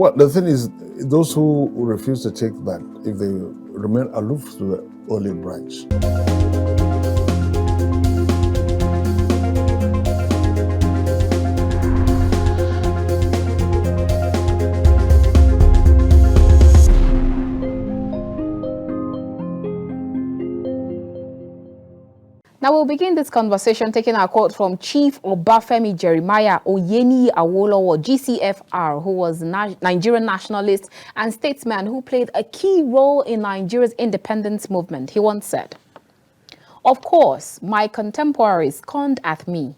Well, the thing is, those who refuse to take that, if they remain aloof to the olive branch. Now we'll begin this conversation taking our quote from Chief Obafemi Jeremiah Oyeni Awolowo, GCFR, who was a Nigerian nationalist and statesman who played a key role in Nigeria's independence movement. He once said, "Of course, my contemporaries scorned at me,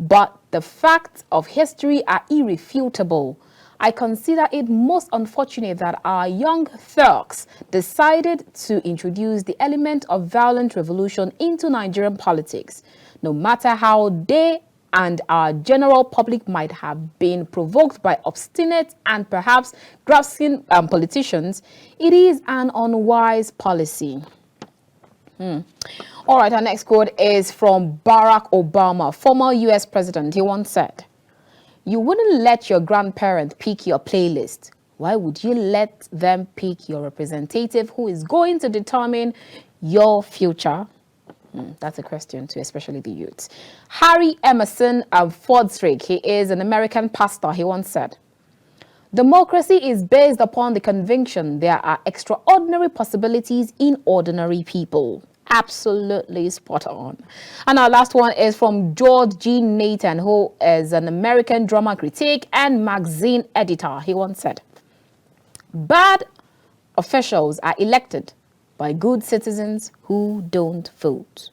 but the facts of history are irrefutable. I consider it most unfortunate that our young thugs decided to introduce the element of violent revolution into Nigerian politics. No matter how they and our general public might have been provoked by obstinate and perhaps grasping politicians, it is an unwise policy." All right, our next quote is from Barack Obama, former US president. He once said, "You wouldn't let your grandparent pick your playlist. Why would you let them pick your representative who is going to determine your future?" That's a question to especially the youth. Harry Emerson Fordstrick, he is an American pastor. He once said, "Democracy is based upon the conviction there are extraordinary possibilities in ordinary people." Absolutely spot on. And our last one is from George G. Nathan, who is an American drama critic and magazine editor. He once said, "Bad officials are elected by good citizens who don't vote."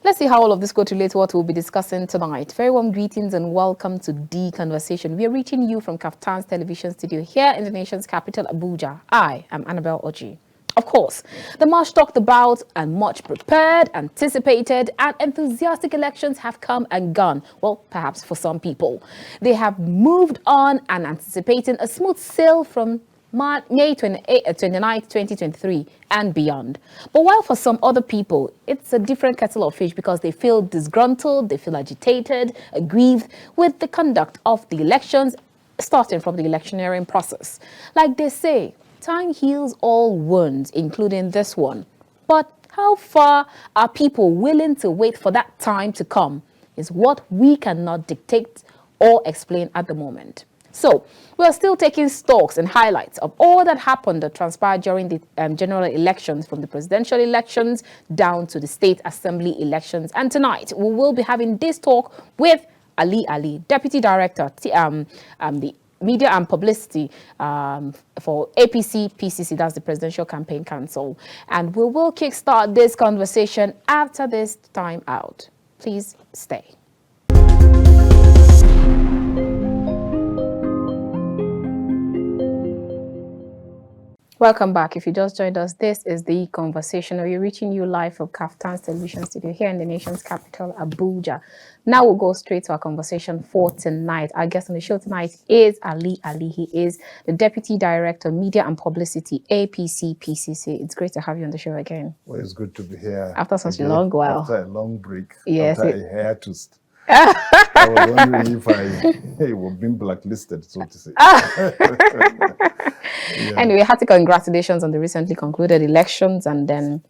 Let's see how all of this go to relate to what we'll be discussing tonight. Very warm greetings and welcome to The Conversation. We are reaching you from KAFTAN's television studio here in the nation's capital, Abuja. I am Annabel Orji. Of course, the much talked about and much prepared, anticipated, and enthusiastic elections have come and gone. Well, perhaps for some people. They have moved on and anticipating a smooth sail from May 29th, 2023 and beyond. But while for some other people, it's a different kettle of fish because they feel disgruntled, they feel agitated, aggrieved with the conduct of the elections, starting from the electioneering process. Like they say, time heals all wounds, including this one. But how far are people willing to wait for that time to come is what we cannot dictate or explain at the moment. So we're still taking stocks and highlights of all that happened that transpired during the general elections, from the presidential elections down to the state assembly elections. And tonight we will be having this talk with Ali, Deputy Director, the Media and Publicity for APC PCC, that's the Presidential Campaign Council. And we will kickstart this conversation after this time out. Please stay. Welcome back. If you just joined us, this is The Conversation. We're reaching you live from KAFTAN's television studio here in the nation's capital, Abuja. Now we'll go straight to our conversation for tonight. Our guest on the show tonight is Ali. He is the Deputy Director, Media and Publicity, APC PCC. It's great to have you on the show again. Well, it's good to be here. After such a long while. After a long break. Yes. After a hiatus. I was wondering if I was being blacklisted, so to say. Yeah. Anyway, hearty congratulations on the recently concluded elections and then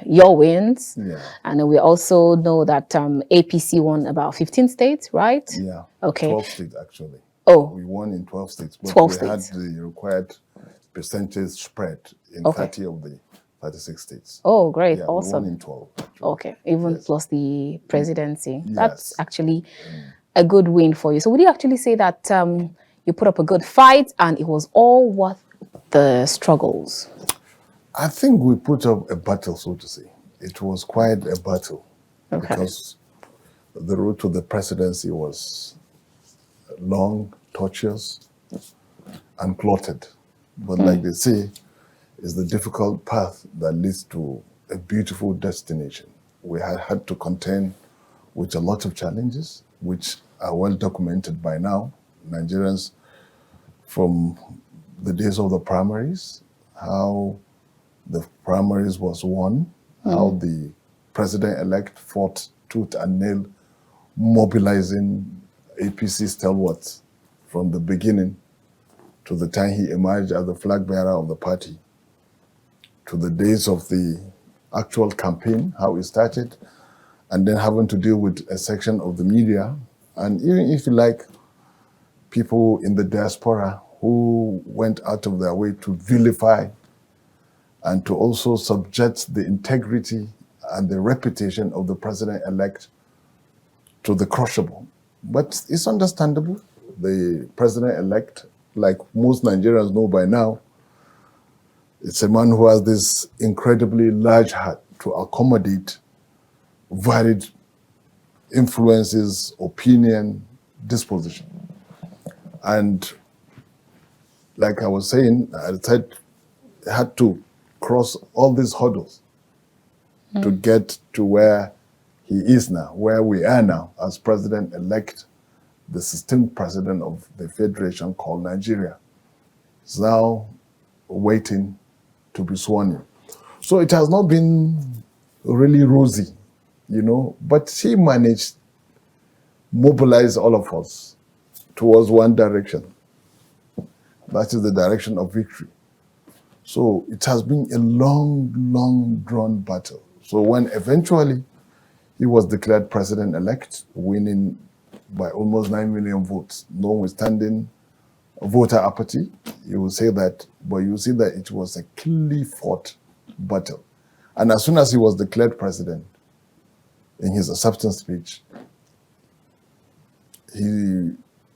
your wins. Yeah. And we also know that APC won about 15 states, right? Yeah. Okay. 12 states, actually. Oh. We won in 12 states. But 12 we states. had the required percentage spread in 30 of the 36 states. Oh, great. Yeah, awesome. We won in 12. Actually. Okay. Even plus the presidency. Yes. That's actually a good win for you. So would you actually say that you put up a good fight and it was all worth the struggles? I think we put up a battle, so to say. It was quite a battle. Okay. Because the road to the presidency was long, tortuous, and plotted. But like they say, it's the difficult path that leads to a beautiful destination. We had to contend with a lot of challenges, which are well documented by now. Nigerians, from the days of the primaries, how the primaries was won, how the president-elect fought tooth and nail, mobilizing APC stalwarts from the beginning to the time he emerged as the flag bearer of the party, to the days of the actual campaign, how it started, and then having to deal with a section of the media, and even if you like, people in the diaspora who went out of their way to vilify and to also subject the integrity and the reputation of the president-elect to the crushable. But it's understandable. The president-elect, like most Nigerians know by now, it's a man who has this incredibly large heart to accommodate varied influences, opinion, disposition. And like I was saying, I had to cross all these hurdles to get to where he is now, where we are now as president-elect, the 16th president of the federation called Nigeria. He's now waiting to be sworn in. So it has not been really rosy, you know, but he managed to mobilize all of us towards one direction. That is the direction of victory. So it has been a long, long drawn battle. So when eventually he was declared president-elect, winning by almost 9 million votes, notwithstanding voter apathy, you will say that, but you will see that it was a clearly fought battle. And as soon as he was declared president, in his acceptance speech, he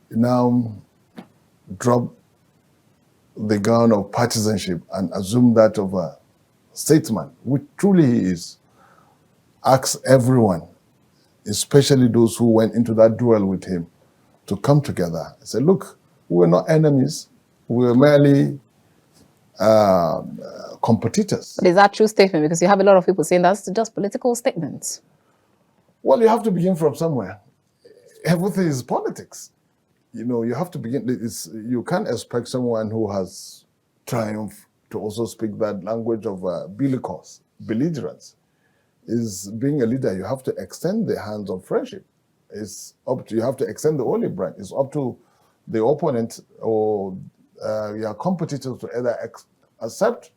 now dropped the gown of partisanship and assumed that of a statesman, which truly he is. Asked everyone, especially those who went into that duel with him, to come together. He said, look, we were not enemies. We were merely competitors. But is that true statement? Because you have a lot of people saying that's just political statements. Well, you have to begin from somewhere. Everything is politics. You know, you have to begin. You can't expect someone who has triumphed to also speak that language of belligerence. Is being a leader, you have to extend the hands of friendship. It's up to, you have to extend the olive branch. It's up to the opponent or your competitors to either accept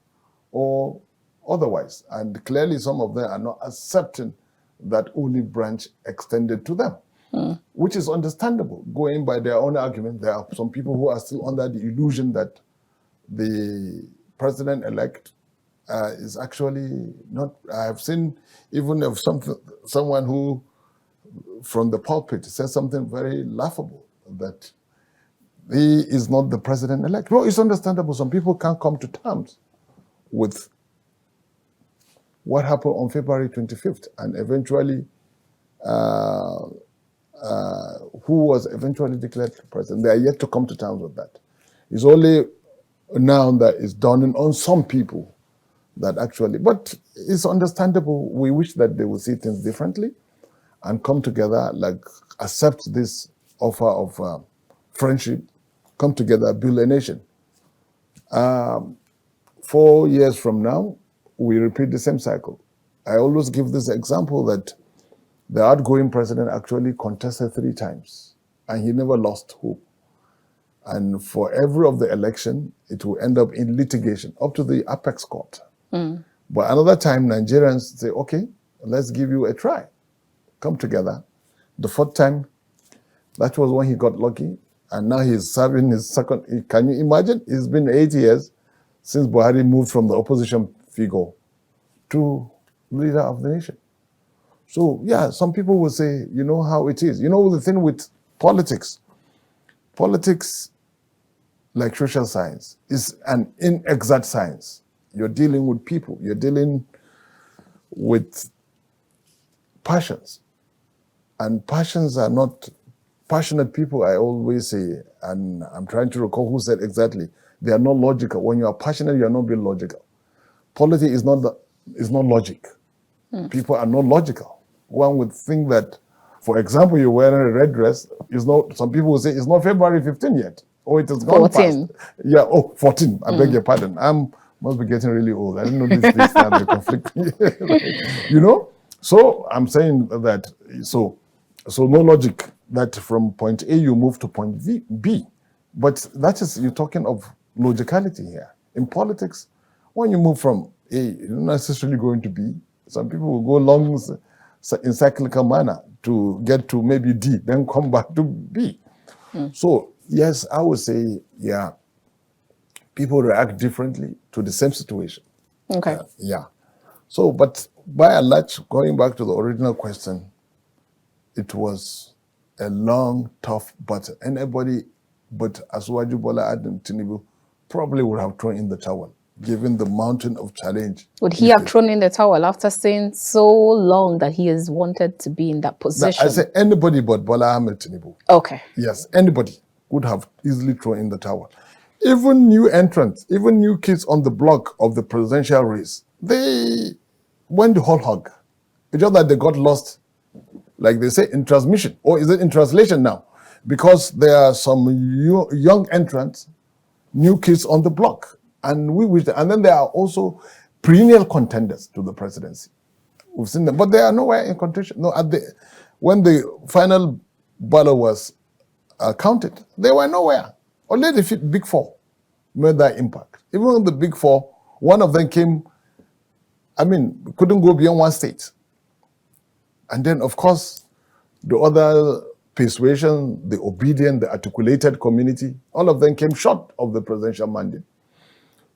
or otherwise. And clearly some of them are not accepting that olive branch extended to them, which is understandable. Going by their own argument, there are some people who are still under the illusion that the president-elect is actually not. I have seen even of someone who, from the pulpit, says something very laughable, that he is not the president-elect. Well, it's understandable. Some people can't come to terms with what happened on February 25th, and eventually, who was eventually declared president. They are yet to come to terms with that. It's only now that it's dawning on some people that actually, but it's understandable. We wish that they would see things differently and come together, like accept this offer of friendship, come together, build a nation. 4 years from now, we repeat the same cycle. I always give this example that the outgoing president actually contested 3 times and he never lost hope. And for every of the election, it will end up in litigation up to the apex court. But another time, Nigerians say, okay, let's give you a try. Come together. The 4th time, that was when he got lucky. And now he's serving his second. Can you imagine? It's been 8 years since Buhari moved from the opposition figure to leader of the nation. So, yeah, some people will say, you know how it is. You know, the thing with politics, like social science, is an inexact science. You're dealing with people. You're dealing with passions. And passions are not passionate people, I always say, and I'm trying to recall who said exactly, they are not logical. When you are passionate, you are not being logical. Politics is not logic. People are not logical. One would think that, for example, you're wearing a red dress, some people will say it's not February 15 yet. Or it has gone 14. past. Yeah, 14. I beg your pardon. Must be getting really old. I didn't know these things have the conflict. You know? So I'm saying that, so no logic that from point A you move to point B. But that is, you're talking of logicality here. In politics, when you move from A, you're not necessarily going to B. Some people will go long in cyclical manner to get to maybe D, then come back to B. So, yes, I would say, yeah, people react differently to the same situation. Okay. Yeah. So, but by and large, going back to the original question, it was a long, tough battle. Anybody but Asuwaju Bola Adam Tinubu probably would have thrown in the towel, given the mountain of challenge. Would he have thrown in the towel after saying so long that he has wanted to be in that position? I say anybody but Bola Ahmed Tinubu. Okay. Yes, anybody would have easily thrown in the towel. Even new entrants, even new kids on the block of the presidential race, they went the whole hog. It's just that they got lost, like they say, in transmission, or is it in translation now? Because there are some young entrants, new kids on the block, and and then there are also perennial contenders to the presidency. We've seen them, but they are nowhere in contention. No, when the final ballot was counted, they were nowhere. Only the big four made that impact. Even the big four, one of them came, couldn't go beyond one state. And then, of course, the other persuasion, the obedient, the articulated community, all of them came short of the presidential mandate.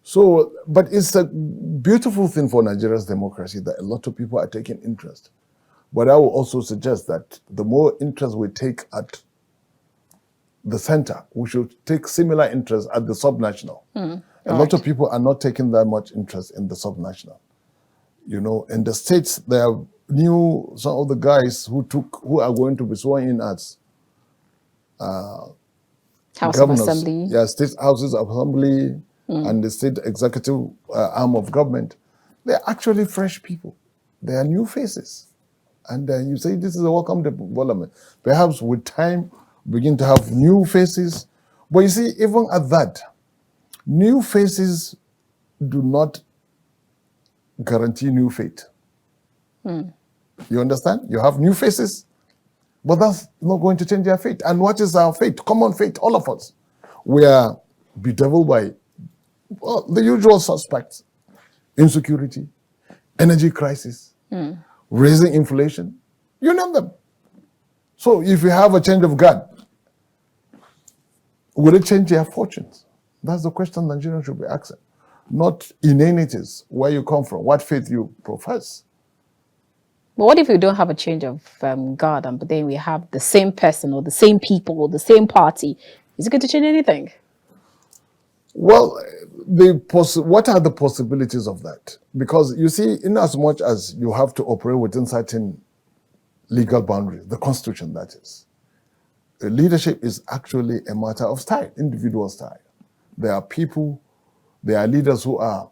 So, but it's a beautiful thing for Nigeria's democracy that a lot of people are taking interest. But I will also suggest that the more interest we take at the center, we should take similar interest at the subnational. A lot of people are not taking that much interest in the subnational. You know, in the states, there are some of the guys who are going to be sworn in as House governors, of Assembly. yeah, state houses of assembly and the state executive arm of government. They're actually fresh people. They are new faces. And then you say this is a welcome development. Perhaps with time, begin to have new faces. But you see, even at that, new faces do not guarantee new fate. You understand? You have new faces, but that's not going to change their fate. And what is our fate? Common fate, all of us. We are bedeviled by the usual suspects: insecurity, energy crisis, raising inflation. You name them. So if you have a change of guard, will it change their fortunes? That's the question Nigerians should be asking. Not inanities, where you come from, what faith you profess. But what if we don't have a change of guard, but then we have the same person or the same people or the same party? Is it going to change anything? Well, what are the possibilities of that? Because you see, in as much as you have to operate within certain legal boundaries, the Constitution, that is, leadership is actually a matter of style, individual style. There are leaders who are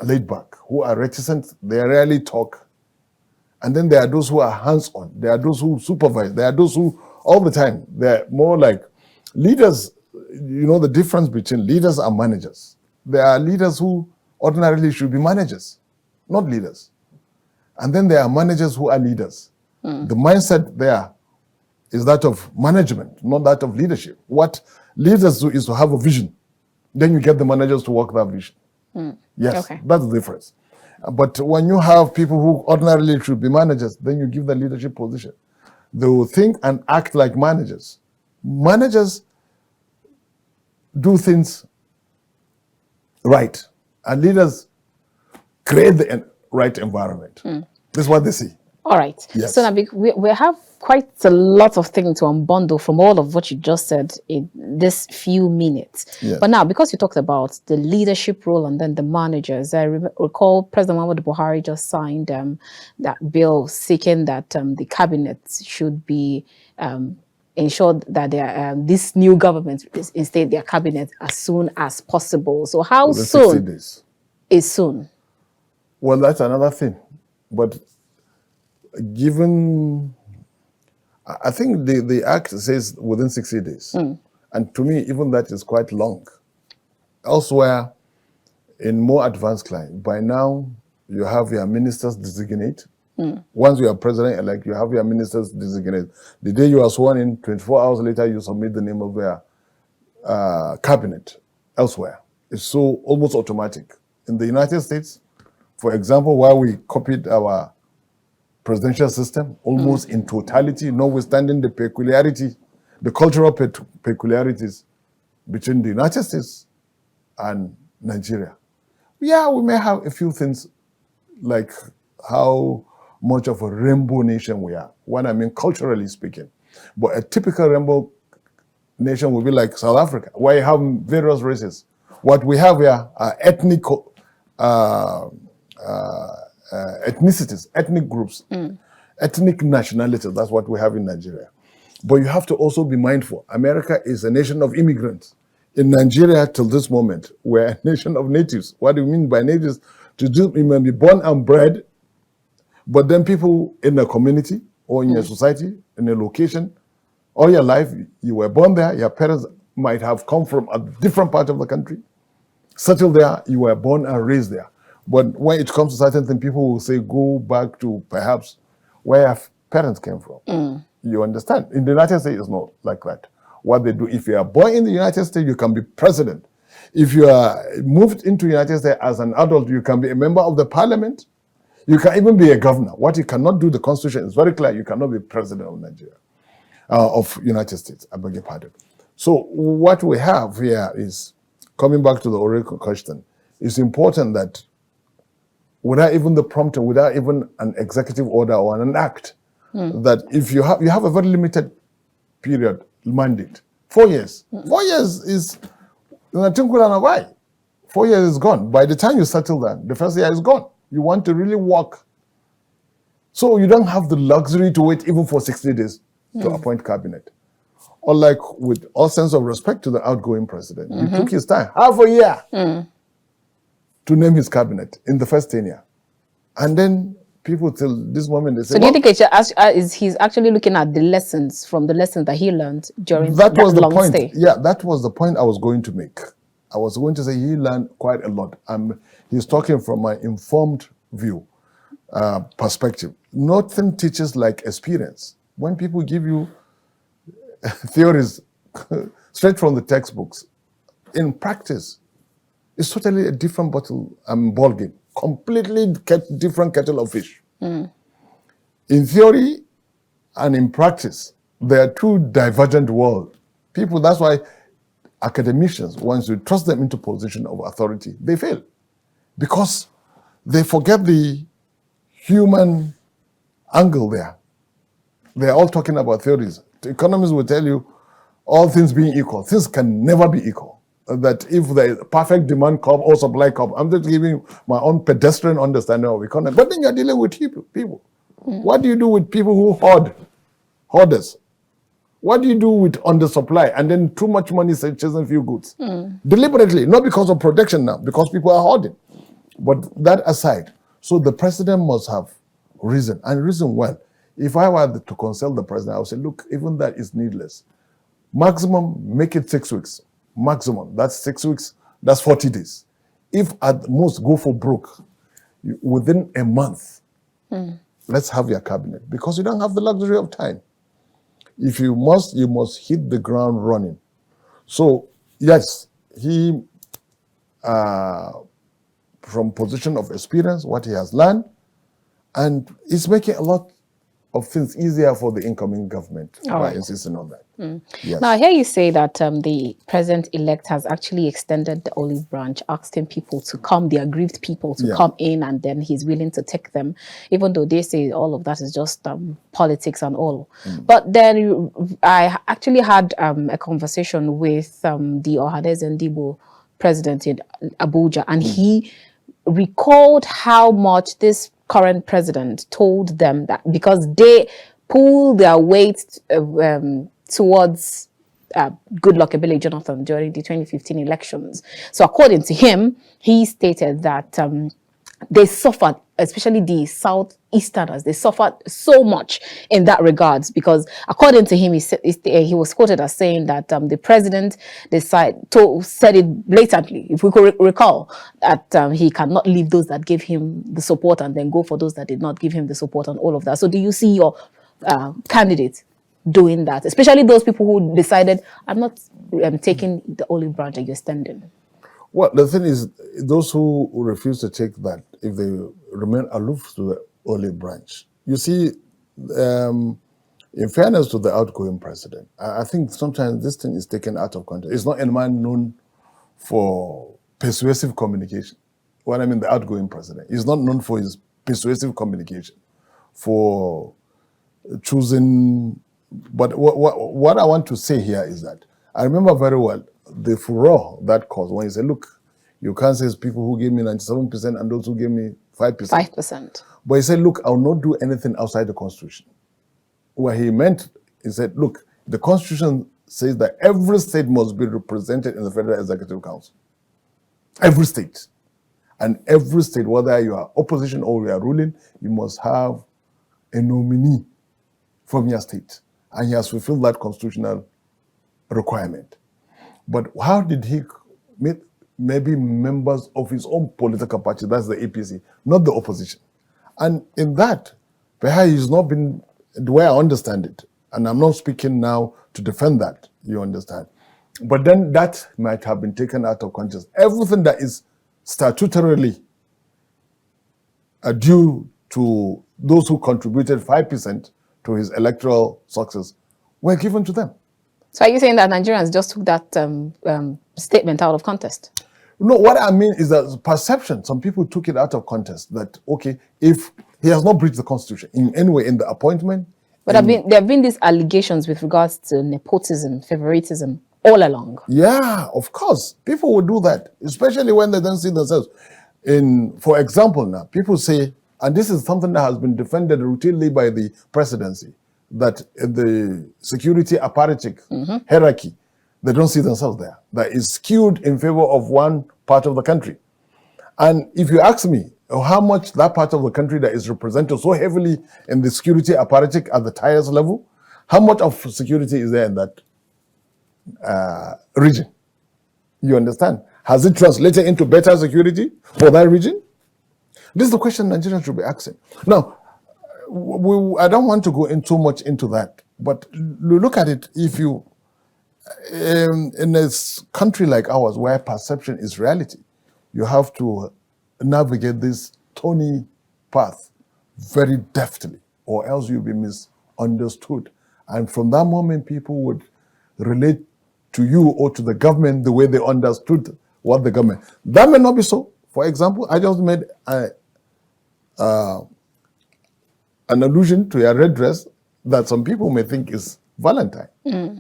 laid back, who are reticent, they rarely talk. And then there are those who are hands-on. There are those who supervise. There are those who, all the time, they're more like leaders. You know the difference between leaders and managers. There are leaders who ordinarily should be managers, not leaders. And then there are managers who are leaders. The mindset there is that of management, not that of leadership. What leaders do is to have a vision. Then you get the managers to work that vision. Yes, Okay. that's the difference. But when you have people who ordinarily should be managers, then you give them leadership position. They will think and act like managers. Managers do things right, and leaders create the right environment. This is what they see. All right. Yes. So Nabi, we have quite a lot of things to unbundle from all of what you just said in this few minutes. Yes. But now, because you talked about the leadership role and then the managers, I recall President Muhammadu Buhari just signed that bill seeking that the cabinet should be ensured that this new government instate their cabinet as soon as possible. So how Within 60 soon days. is soon? Well, that's another thing. But given, I think the act says within 60 days. And to me, even that is quite long. Elsewhere, in more advanced climes, by now, you have your ministers designate. Once you are president-elect, you have your ministers designate. The day you are sworn in, 24 hours later, you submit the name of cabinet elsewhere. It's so almost automatic. In the United States, for example, while we copied our presidential system almost in totality, notwithstanding the peculiarity, the cultural peculiarities between the United States and Nigeria. Yeah, we may have a few things like how much of a rainbow nation we are, when I mean culturally speaking. But a typical rainbow nation would be like South Africa, where you have various races. What we have here are ethnicities, ethnic groups, ethnic nationalities. That's what we have in Nigeria. But you have to also be mindful. America is a nation of immigrants. In Nigeria, till this moment, we're a nation of natives. What do you mean by natives? You may be born and bred, but then people in a community or in a society, in a location, all your life, you were born there, your parents might have come from a different part of the country, settled there, you were born and raised there. But when it comes to certain things, people will say, go back to perhaps where your parents came from. You understand? In the United States, it's not like that. What they do, if you are born in the United States, you can be president. If you are moved into the United States as an adult, you can be a member of the parliament. You can even be a governor. What you cannot do, the Constitution is very clear, you cannot be president of Nigeria, of United States, I beg your pardon. So what we have here is, coming back to the original question, it's important that without even the prompting, without even an executive order or an act, that if you have a very limited period mandate, 4 years. 4 years is, 4 years is gone. By the time you settle that, the first year is gone. You want to really work. So you don't have the luxury to wait even for 60 days to appoint cabinet. Unlike, with all sense of respect to the outgoing president, he took his time, half a year, to name his cabinet in the first tenure. And then people till this moment, they say, so do you think he's actually looking at the lessons from the lessons that he learned during that long stay? Yeah, that was the point I was going to make. I was going to say he learned quite a lot. He's talking from an informed view, perspective. Nothing teaches like experience. When people give you theories straight from the textbooks, in practice, it's totally a different ball game. Completely different kettle of fish. In theory and in practice, they are two divergent worlds. People, that's why academicians, once you trust them into position of authority, they fail. Because they forget the human angle there. They're all talking about theories. The economists will tell you, all things being equal, things can never be equal. That if there is a perfect demand curve or supply curve, I'm just giving my own pedestrian understanding of economy. But then you're dealing with people. What do you do with people who hoarders? What do you do with undersupply and then too much money chasing few goods? Deliberately, not because of protection now, because people are hoarding. But that aside, so the president must have reason, and reason well. If I were to consult the president, I would say, look, even that is needless. Maximum, make it 6 weeks. Maximum, that's 6 weeks, that's 40 days. If at most go for broke, within a month, let's have your cabinet, because you don't have the luxury of time. If you must hit the ground running. So yes, he, from position of experience, what he has learned, and it's making a lot of things easier for the incoming government by insisting on that. Yes. Now, I hear you say that the president-elect has actually extended the olive branch, asking people to come, the aggrieved people to come in, and then he's willing to take them, even though they say all of that is just politics and all. But then I actually had a conversation with the Ohanaeze Ndigbo president in Abuja, and he recalled how much this current president told them that because they pulled their weight towards Goodluck Ebele Jonathan during the 2015 elections. So according to him, he stated that they suffered, especially the Southeasterners, they suffered so much in that regards, because according to him, he was quoted as saying that the president said it blatantly, if we could recall, that he cannot leave those that gave him the support and then go for those that did not give him the support and all of that. So do you see your candidate doing that, especially those people who decided, I'm not taking the olive branch that you're standing? Well, the thing is, those who refuse to take that, if they remain aloof to the olive branch, you see, in fairness to the outgoing president, I think sometimes this thing is taken out of context. It's not a man known for persuasive communication. What I mean, the outgoing president is not known for his persuasive communication, for choosing. But what I want to say here is that I remember very well the furor that caused when he said, look, you can't say it's people who gave me 97% and those who gave me 5%. 5%. But he said, look, I'll not do anything outside the Constitution. What he meant, he said, look, the Constitution says that every state must be represented in the Federal Executive Council. Every state. And every state, whether you are opposition or you are ruling, you must have a nominee from your state. And he has fulfilled that constitutional requirement. But how did he meet maybe members of his own political party, that's the APC, not the opposition? And in that, perhaps he's not been, the way I understand it, and I'm not speaking now to defend that, you understand. But then that might have been taken out of context. Everything that is statutorily due to those who contributed 5% to his electoral success were given to them. So are you saying that Nigerians just took that statement out of context? No, what I mean is that perception, some people took it out of context that, okay, if he has not breached the Constitution in any way in the appointment. But there have been these allegations with regards to nepotism, favoritism, all along. Yeah, of course. People will do that, especially when they don't see themselves. For example, now, people say, and this is something that has been defended routinely by the presidency, that the security apparatus hierarchy, they don't see themselves there. That is skewed in favor of one part of the country. And if you ask me how much that part of the country that is represented so heavily in the security apparatus at the highest level, how much of security is there in that region? You understand? Has it translated into better security for that region? This is the question Nigerians should be asking. Now, I don't want to go in too much into that, but look at it. If you, in a country like ours where perception is reality, you have to navigate this thorny path very deftly, or else you'll be misunderstood. And from that moment, people would relate to you or to the government the way they understood what the government. That may not be so. For example, I just made an allusion to a red dress that some people may think is Valentine.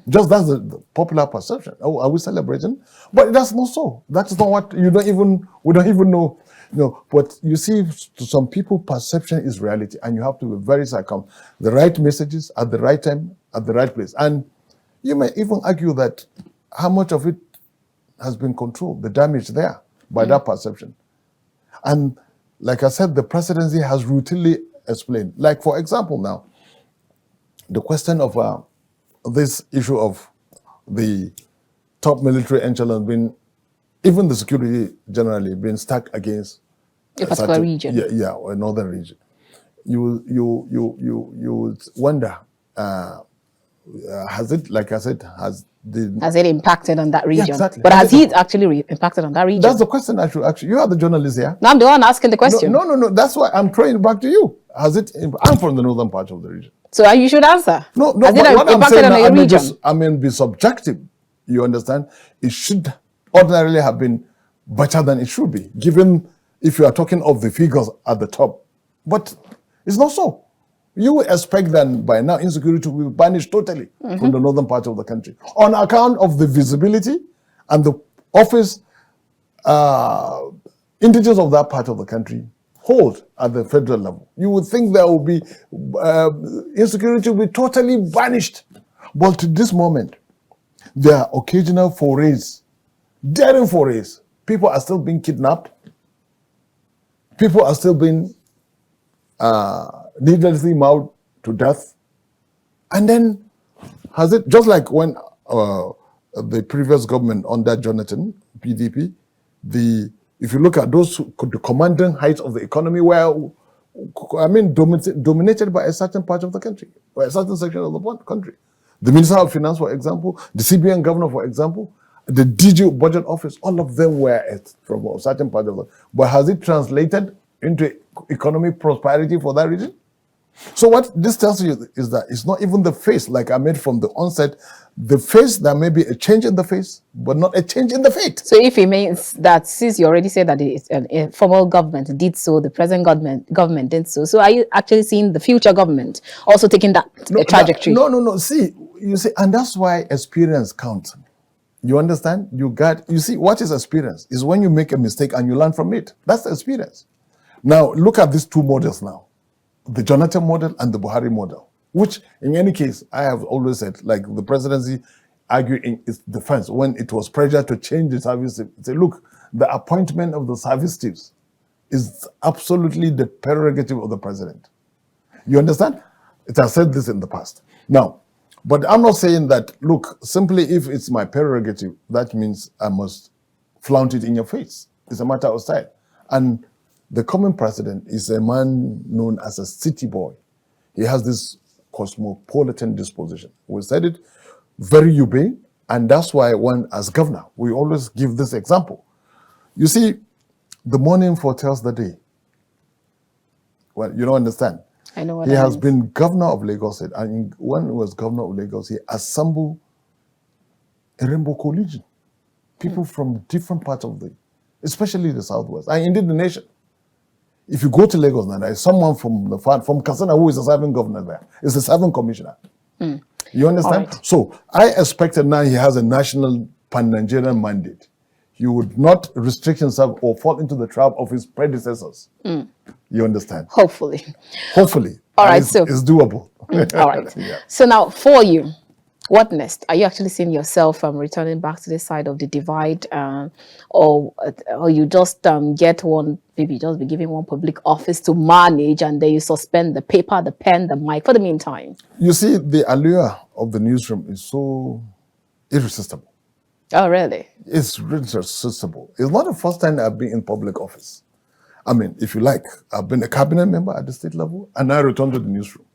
Just that's the popular perception. Oh, are we celebrating? But that's not so. That's not what we don't even know. But you see, to some people, perception is reality, and you have to be very circumspect. The right messages at the right time, at the right place. And you may even argue that how much of it has been controlled, the damage there by that perception. And like I said, the presidency has routinely explained. Like, for example, now, the question of this issue of the top military echelon being, even the security generally, being stuck against a particular region. Yeah, or a northern region. You would wonder, has it, like I said, has it impacted on that region? Yeah, exactly. But has it actually impacted on that region? That's the question I should ask you. You are the journalist here. No, I'm the one asking the question. No. That's why I'm throwing it back to you. I'm from the northern part of the region. So you should answer. No. Has it what I'm impacted saying on your region? I mean, be subjective. You understand? It should ordinarily have been better than it should be, given if you are talking of the figures at the top. But it's not so. You would expect that by now insecurity will be banished totally from the northern part of the country on account of the visibility and the office indigents of that part of the country hold at the federal level. You would think there will be insecurity will be totally banished. But to this moment, there are occasional forays, daring forays. People are still being kidnapped. People are still being needlessly mauled to death. And then, has it, just like when the previous government under Jonathan, PDP, if you look at those the commanding heights of the economy were, dominated by a certain part of the country, by a certain section of the country. The Minister of Finance, for example, the CBN governor, for example, the DG budget office, all of them were from a certain part of the. But has it translated into economic prosperity for that region? So what this tells you is that it's not even the face, like I made from the onset, the face, there may be a change in the face, but not a change in the fate. So if it means that, since you already said that a former government did so, the present government did so, so are you actually seeing the future government also taking that trajectory? No. See, you see, and that's why experience counts. You understand? You see, what is experience? Is when you make a mistake and you learn from it. That's the experience. Now, look at these two models now. The Jonathan model and the Buhari model, which in any case, I have always said, like the presidency argued in its defense when it was pressure to change the service. Say, look, the appointment of the service chiefs is absolutely the prerogative of the president. You understand? It has said this in the past. Now, but I'm not saying that, look, simply if it's my prerogative, that means I must flaunt it in your face. It's a matter of style. And the coming president is a man known as a city boy. He has this cosmopolitan disposition. We said it, very urbane, and that's why as governor, we always give this example. You see, the morning foretells the day. Well, you don't understand. I know what he has been governor of Lagos, and when he was governor of Lagos, he assembled a rainbow coalition. People from different parts of especially the Southwest, and indeed the nation. If you go to Lagos now, there is someone from Katsina who is a serving governor there. Is a serving commissioner. You understand? Right. So I expected now he has a national pan-Nigerian mandate. He would not restrict himself or fall into the trap of his predecessors. You understand? Hopefully. All right, so it's doable. All right. Yeah. So now for you, what next? Are you actually seeing yourself returning back to this side of the divide, or you just get one, maybe just be given one public office to manage, and then you suspend the paper, the pen, the mic for the meantime? You see, the allure of the newsroom is so irresistible. Oh, really? It's irresistible. It's not the first time I've been in public office. I mean, if you like, I've been a cabinet member at the state level, and I returned to the newsroom.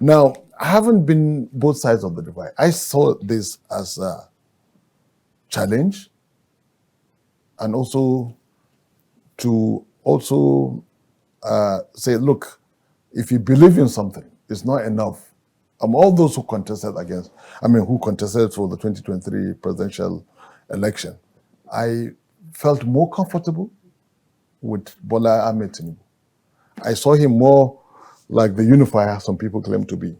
Now, I haven't been both sides of the divide. I saw this as a challenge, and also to say, look, if you believe in something, it's not enough. All those who contested for the 2023 presidential election, I felt more comfortable with Bola Ahmed Tinubu. I saw him more like the unifier some people claim to be.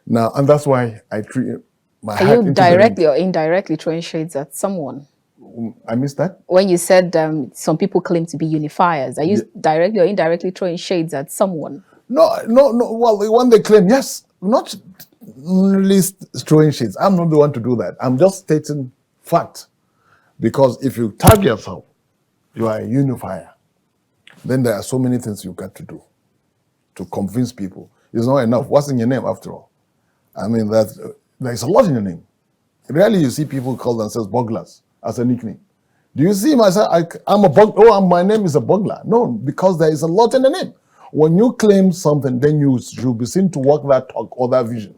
Now, and that's why I treat my heart. Are you directly or indirectly throwing shades at someone? I missed that. When you said some people claim to be unifiers, are you directly or indirectly throwing shades at someone? No. Well, when they claim, yes, not really throwing shades. I'm not the one to do that. I'm just stating fact. Because if you tag yourself, you are a unifier, then there are so many things you've got to do to convince people. It's not enough. What's in your name, after all? I mean, there's a lot in your name. Rarely you see people call themselves burglars as a nickname. Do you see myself? I'm a burglar. Oh, my name is a burglar. No, because there is a lot in the name. When you claim something, then you should be seen to walk that talk or that vision.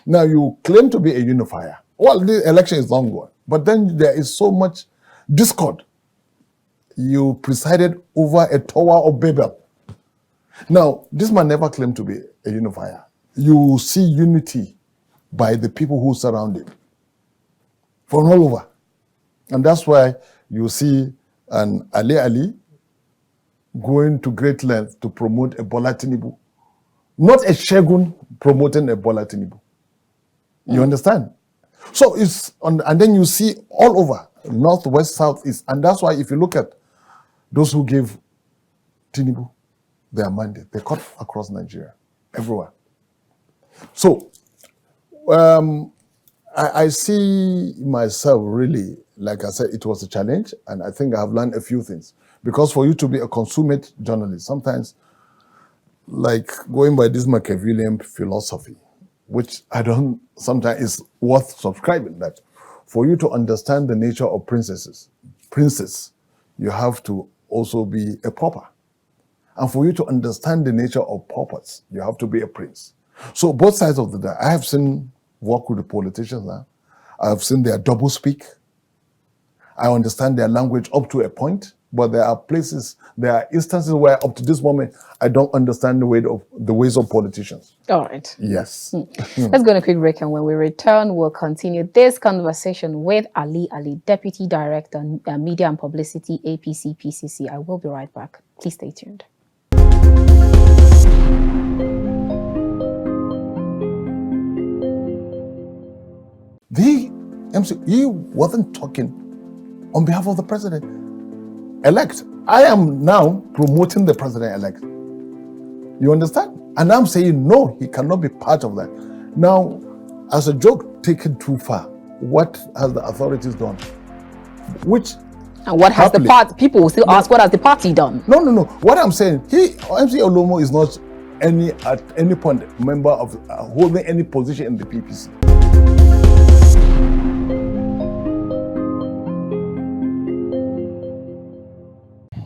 Now, you claim to be a unifier. Well, the election is long gone. But then there is so much discord. You presided over a Tower of Babel. Now, this man never claimed to be a unifier. You see unity by the people who surround him from all over. And that's why you see an Ali going to great lengths to promote a Bola Tinubu. Not a Shegun promoting a Bola Tinubu. You understand? So and then you see all over, north, west, south, east. And that's why if you look at those who gave Tinubu their mandate, they cut across Nigeria, everywhere. So I see myself really, like I said, it was a challenge, and I think I have learned a few things. Because for you to be a consummate journalist, sometimes, like going by this Machiavellian philosophy, which sometimes is worth subscribing, that for you to understand the nature of princess, you have to also be a pauper. And for you to understand the nature of paupers, you have to be a prince. So both sides of the day, I have seen worked with the politicians now. I've seen their double speak. I understand their language up to a point, but there are instances where up to this moment, I don't understand the ways of politicians. All right. Yes. Let's go on a quick break, and when we return, we'll continue this conversation with Ali, Deputy Director, Media and Publicity, APC PCC. I will be right back. Please stay tuned. The MC, he wasn't talking on behalf of the president-elect. I am now promoting the president-elect. You understand? And I'm saying, no, he cannot be part of that. Now, as a joke taken too far, what has the authorities done? And what has the party? People will still ask, what has the party done? No. What I'm saying, MC Olomo is not at any point member of holding any position in the PPC.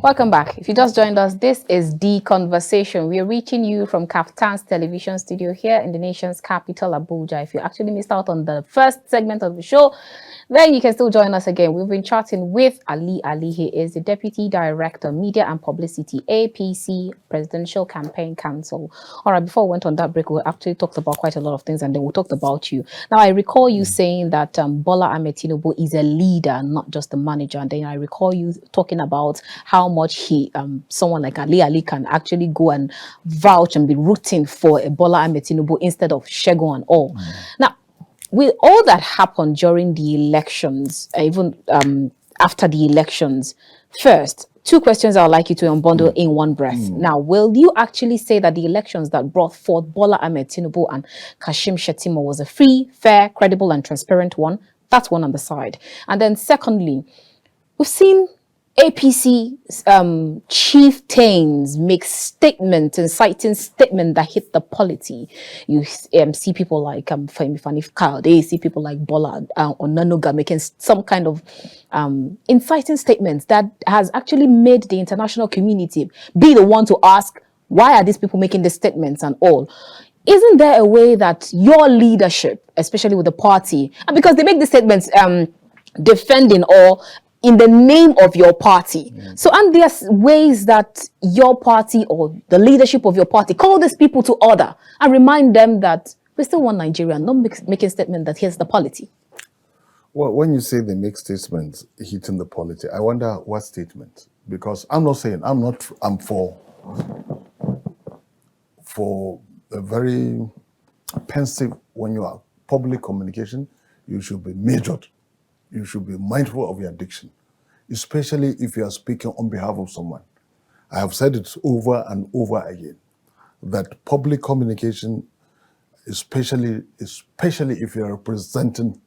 Welcome back. If you just joined us, this is The Conversation. We are reaching you from KAFTAN's television studio here in the nation's capital, Abuja. If you actually missed out on the first segment of the show, then you can still join us again. We've been chatting with Ali. He is the Deputy Director, Media and Publicity, APC Presidential Campaign Council. All right, before we went on that break, we actually talked about quite a lot of things, and then we talked about you. Now, I recall you saying that Bola Ahmed Tinubu is a leader, not just a manager. And then I recall you talking about how much someone like Ali can actually go and vouch and be rooting for a Bola Ahmed Tinubu instead of Shegun and all. Now, with all that happened during the elections, even after the elections, first, two questions I would like you to unbundle in one breath. Now, will you actually say that the elections that brought forth Bola Ahmed Tinubu and Kashim Shettima was a free, fair, credible, and transparent one? That's one on the side. And then secondly, we've seen APC chieftains make statements, inciting statements that hit the polity. You see people like Femi Fani-Kyle, they see people like Bola Onanuga making some kind of inciting statements that has actually made the international community be the one to ask, why are these people making these statements and all? Isn't there a way that your leadership, especially with the party, and because they make these statements defending or in the name of your party. So, and there's ways that your party or the leadership of your party call these people to order and remind them that we still want Nigeria, not making statement that here's the polity. Well, when you say they make statements hitting the polity, I wonder what statement. Because I'm not saying, I'm for a very pensive, when you are public communication, you should be measured. You should be mindful of your diction, especially if you are speaking on behalf of someone. I have said it over and over again, that public communication, especially if you are representing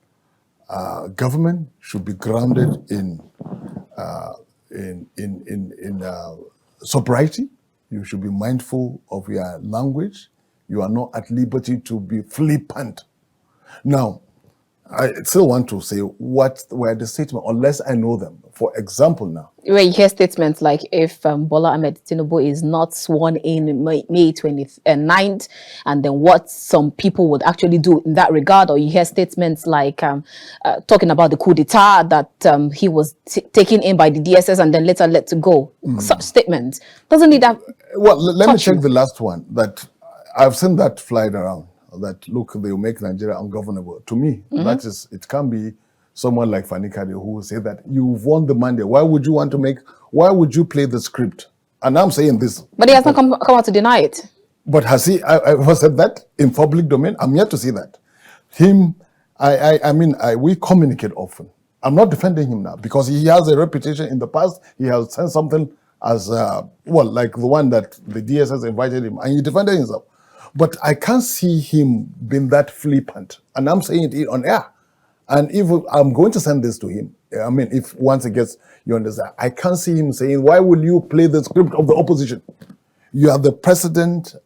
government, should be grounded in sobriety. You should be mindful of your language. You are not at liberty to be flippant. Now, I still want to say what were the statements, unless I know them. For example, now. Where you hear statements like if Bola Ahmed Tinubu is not sworn in May 29th, and then what some people would actually do in that regard, or you hear statements like talking about the coup d'etat that he was taken in by the DSS and then later let to go. Such statements. Doesn't need that. Well, let me check the last one. That I've seen that flying around. That look, they will make Nigeria ungovernable. To me, that is, it can be someone like Fani Kade who will say that you've won the mandate. Why would you play the script? And I'm saying this. But he has not come out to deny it. But has he ever said that in public domain? I'm yet to see that. We communicate often. I'm not defending him now because he has a reputation in the past. He has said something as, like the one that the DSS invited him and he defended himself. But I can't see him being that flippant. And I'm saying it on air. And if I'm going to send this to him, if once it gets, you understand, I can't see him saying, why will you play the script of the opposition? You are the president.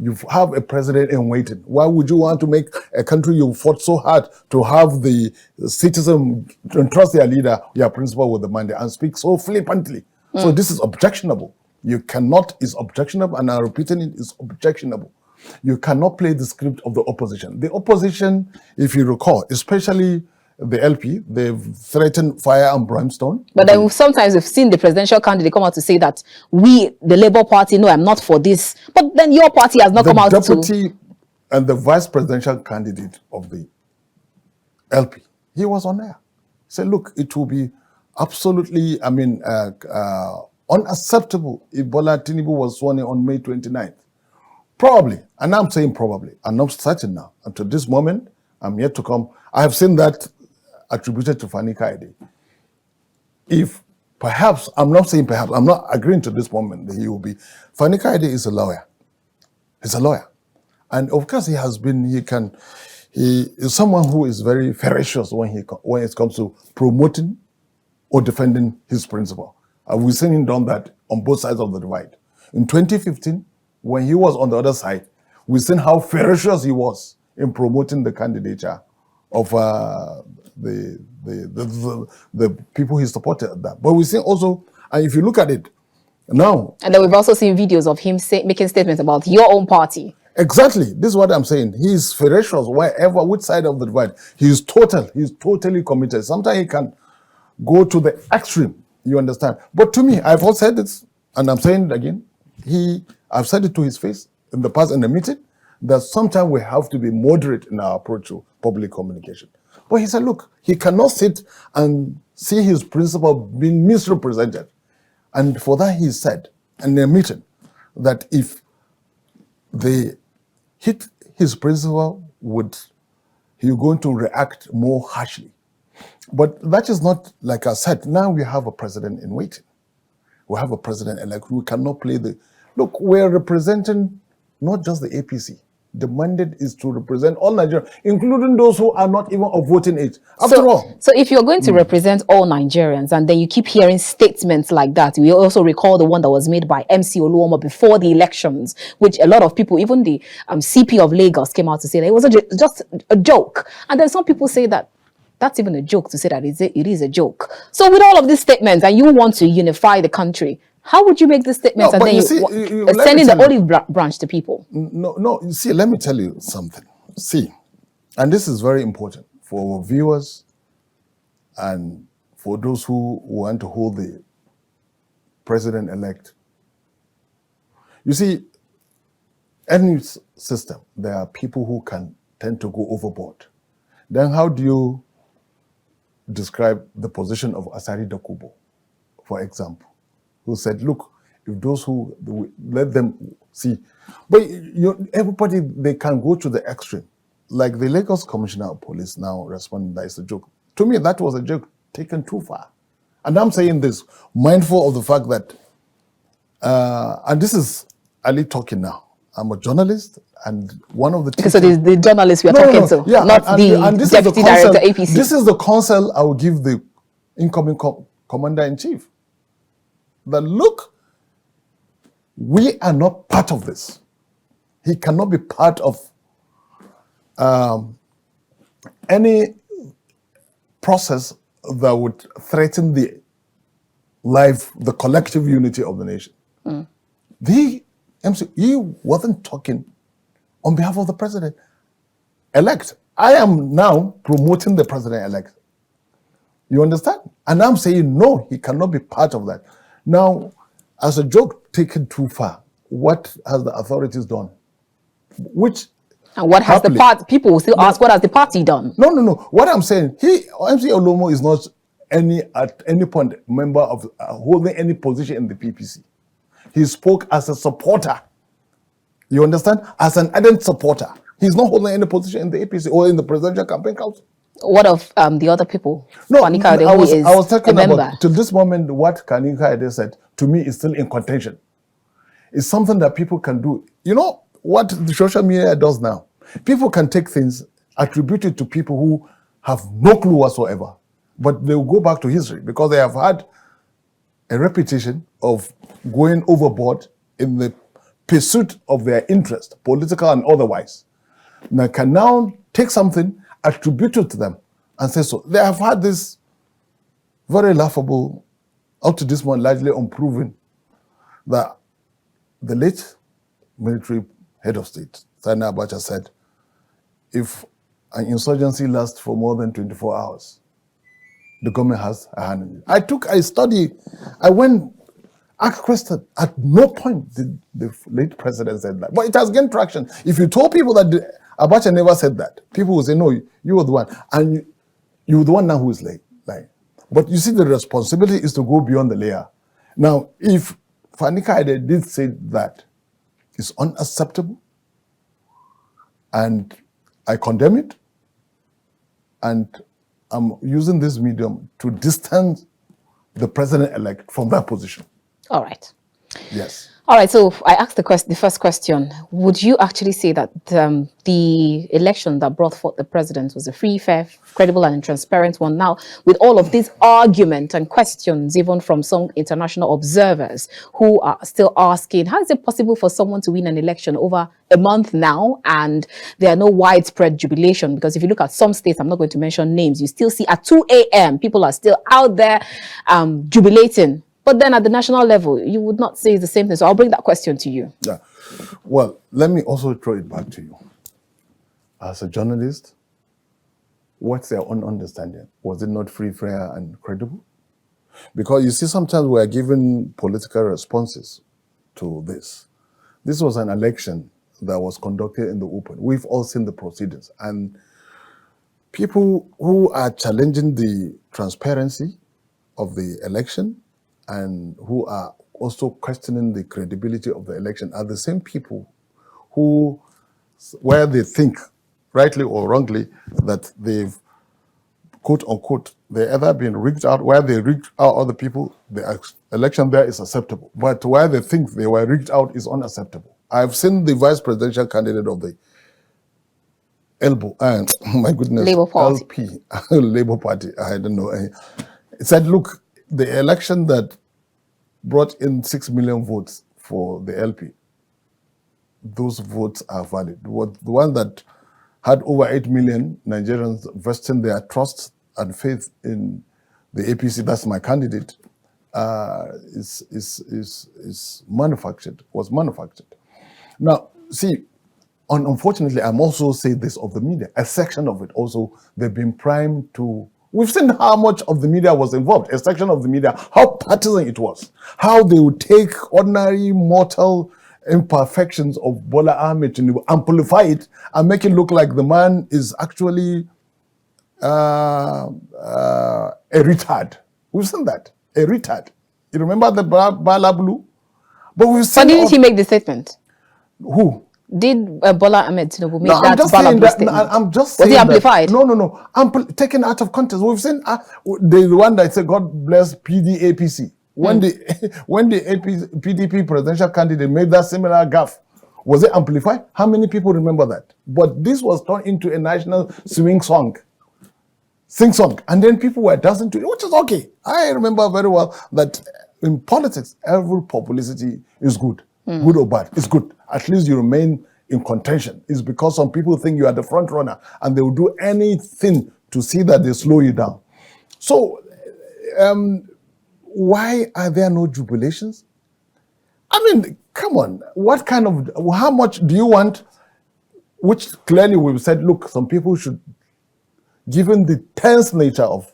You have a president in waiting. Why would you want to make a country you fought so hard to have the citizen entrust their leader, your principal with the mandate and speak so flippantly? So this is objectionable. You cannot, is objectionable, and I'm repeating it, is objectionable. You cannot play the script of the opposition. The opposition, if you recall, especially the LP, they've threatened fire and brimstone. But then sometimes we've seen the presidential candidate come out to say that we, the Labour Party, no, I'm not for this. But then your party has not come out to... The deputy and the vice presidential candidate of the LP, he was on air. He said, look, it will be absolutely, unacceptable if Bola Tinubu was sworn in on May 29th. Probably, and I'm saying probably, I'm not certain now. Until this moment, I'm yet to come. I have seen that attributed to Fani Kaide. If perhaps, I'm not saying perhaps, I'm not agreeing to this moment that he will be. Fani Kaide is a lawyer. He's a lawyer. And of course he is someone who is very ferocious when it comes to promoting or defending his principle. We've seen him done that on both sides of the divide. In 2015, when he was on the other side, we've seen how ferocious he was in promoting the candidature of the people he supported at that. But we've seen also, and if you look at it now... And then we've also seen videos of him making statements about your own party. Exactly. This is what I'm saying. He's ferocious which side of the divide. He's totally committed. Sometimes he can go to the extreme, you understand. But to me, I've also said this, and I'm saying it again, I've said it to his face in the past in the meeting, that sometimes we have to be moderate in our approach to public communication. But he said, look, he cannot sit and see his principle being misrepresented. And for that, he said in the meeting that if they hit his principle, he's going to react more harshly. But that is not, like I said, now we have a president in waiting. We have a president-elect who cannot play the... Look, we're representing not just the APC. The mandate is to represent all Nigerians, including those who are not even of voting age. After all. So if you're going to represent all Nigerians and then you keep hearing statements like that, we also recall the one that was made by MC Oluomo before the elections, which a lot of people, even the CP of Lagos, came out to say that it was just a joke. And then some people say that that's even a joke to say that it is a joke. So with all of these statements, and you want to unify the country, how would you make these statements and then you sending the olive branch to people? No, you see, let me tell you something. See, and this is very important for our viewers and for those who want to hold the president-elect. You see, any system, there are people who can tend to go overboard. Then how do you describe the position of Asari Dokubo, for example, who said, look, if those who, let them see. But everybody, they can go to the extreme. Like the Lagos Commissioner of Police now responding that it's a joke. To me, that was a joke taken too far. And I'm saying this, mindful of the fact that, and this is Ali talking now. I'm a journalist, and one of the... So it is the journalist we are talking to, yeah, not and the deputy director APC. This is the counsel I will give the incoming commander-in-chief. That look, we are not part of this. He cannot be part of any process that would threaten the collective unity of the nation. He wasn't talking on behalf of the president-elect. I am now promoting the president-elect. You understand? And I'm saying, no, he cannot be part of that. Now, as a joke taken too far, what has the authorities done? And what has the party? People will still ask, what has the party done? No. What I'm saying, MC Oluomo is not at any point member of holding any position in the PPC. He spoke as a supporter. You understand? As an ardent supporter. He's not holding any position in the APC or in the Presidential Campaign Council. What of the other people? No, I was talking about, till this moment, what Kanika said, to me, is still in contention. It's something that people can do. You know what the social media does now? People can take things, attribute it to people who have no clue whatsoever, but they'll go back to history because they have had a reputation of going overboard in the pursuit of their interest, political and otherwise. Now can now take something, attribute it to them, and say so. They have had this very laughable, up to this moment, largely unproven, that the late military head of state, Sani Abacha, said, if an insurgency lasts for more than 24 hours, the government has a hand in it. I studied, I went, asked questions. At no point did the late president say that. But it has gained traction. If you told people that Abacha never said that, people would say, no, you were the one. And you were the one now who is lying. But you see, the responsibility is to go beyond the layer. Now, if Fani Kaide did say that, it's unacceptable, and I condemn it, and I'm using this medium to distance the president-elect from that position. All right. Yes. All right, so I asked the first question. Would you actually say that the election that brought forth the president was a free, fair, credible, and transparent one? Now, with all of these arguments and questions, even from some international observers who are still asking, how is it possible for someone to win an election over a month now and there are no widespread jubilation? Because if you look at some states, I'm not going to mention names, you still see at 2 a.m. people are still out there jubilating. But then at the national level, you would not say the same thing. So I'll bring that question to you. Yeah. Well, let me also throw it back to you. As a journalist, what's their own understanding? Was it not free, fair, and credible? Because you see, sometimes we are given political responses to this. This was an election that was conducted in the open. We've all seen the proceedings. And people who are challenging the transparency of the election and who are also questioning the credibility of the election are the same people who, where they think, rightly or wrongly, that they've, quote unquote, they either been rigged out, where they rigged out other people, the election there is acceptable. But where they think they were rigged out is unacceptable. I've seen the vice presidential candidate of the my goodness, Labour Party. LP, Labour Party, I don't know. It said, look, the election that brought in 6 million votes for the LP, those votes are valid. The one that had over 8 million Nigerians vesting their trust and faith in the APC, that's my candidate, is manufactured, was manufactured. Now, see, unfortunately, I'm also saying this of the media, a section of it also, they've been primed to. We've seen how much of the media was involved, a section of the media, how partisan it was, how they would take ordinary mortal imperfections of Bola Ahmed Tinubu, amplify it, and make it look like the man is actually a retard. We've seen that, a retard. You remember the Balablu? But we've seen. But didn't he make the statement? Who? Did Bola Ahmed Tinubu make that Balablu statement? I'm just saying. Was he amplified? No. I'm taken out of context. We've seen the one that said, God bless APC. When the PDP presidential candidate made that similar gaffe, was it amplified? How many people remember that? But this was turned into a national sing song. And then people were dancing to it, which is okay. I remember very well that in politics, every publicity is good. Good or bad, it's good. At least you remain in contention. It's because some people think you are the front runner and they will do anything to see that they slow you down. So, why are there no jubilations? I mean, come on. What kind of, how much do you want? Which clearly we've said, look, some people should, given the tense nature of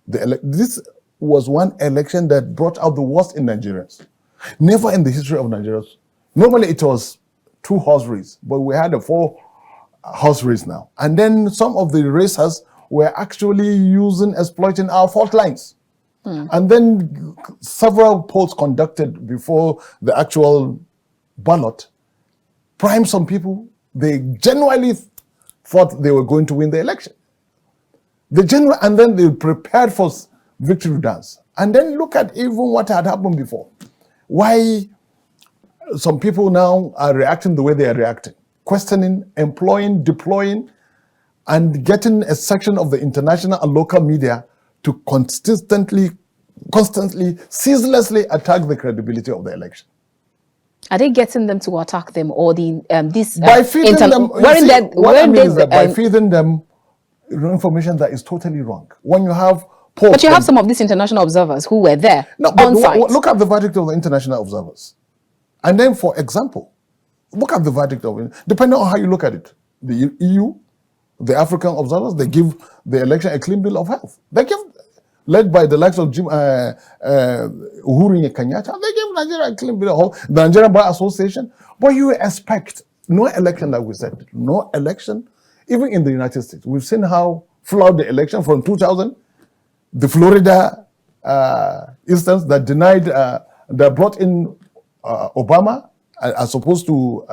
the election, this was one election that brought out the worst in Nigerians. Never in the history of Nigeria. Normally it was 2 horse race, but we had a 4 horse race now. And then some of the racers were actually exploiting our fault lines. And then several polls conducted before the actual ballot primed some people. They genuinely thought they were going to win the election. And then they prepared for victory dance. And then look at even what had happened before. Why some people now are reacting the way they are reacting, questioning, employing, deploying, and getting a section of the international and local media to constantly, ceaselessly attack the credibility of the election. Are they getting them to attack them, or this by feeding them? By feeding them information that is totally wrong. When you have polls, but you have some of these international observers who were there on site. Look at the verdict of the international observers. And then, for example, Look at the verdict of it. Depending on how you look at it, the EU, the African observers, they give the election a clean bill of health. They give, led by the likes of Uhuru Kenyatta, they give Nigeria a clean bill of health. The Nigerian Bar Association. But you expect no election, like we said, no election, even in the United States. We've seen how flawed the election from 2000, the Florida instance that denied, that brought in Obama as opposed to,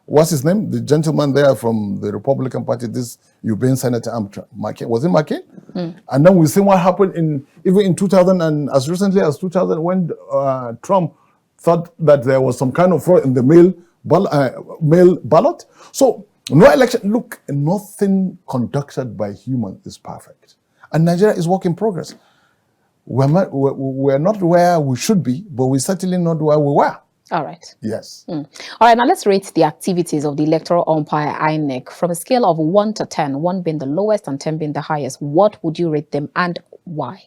what's his name? The gentleman there from the Republican Party, this Urbane Senator, McCain. Was it McCain? And then we see what happened even in 2000 and as recently as 2000 when Trump thought that there was some kind of fraud in the mail ballot. So no election, look, nothing conducted by human is perfect. And Nigeria is work in progress. We're not where we should be, but we're certainly not where we were. All right. Yes. All right, now let's rate the activities of the electoral umpire INEC from a scale of 1 to 10, 1 being the lowest and 10 being the highest. What would you rate them and why?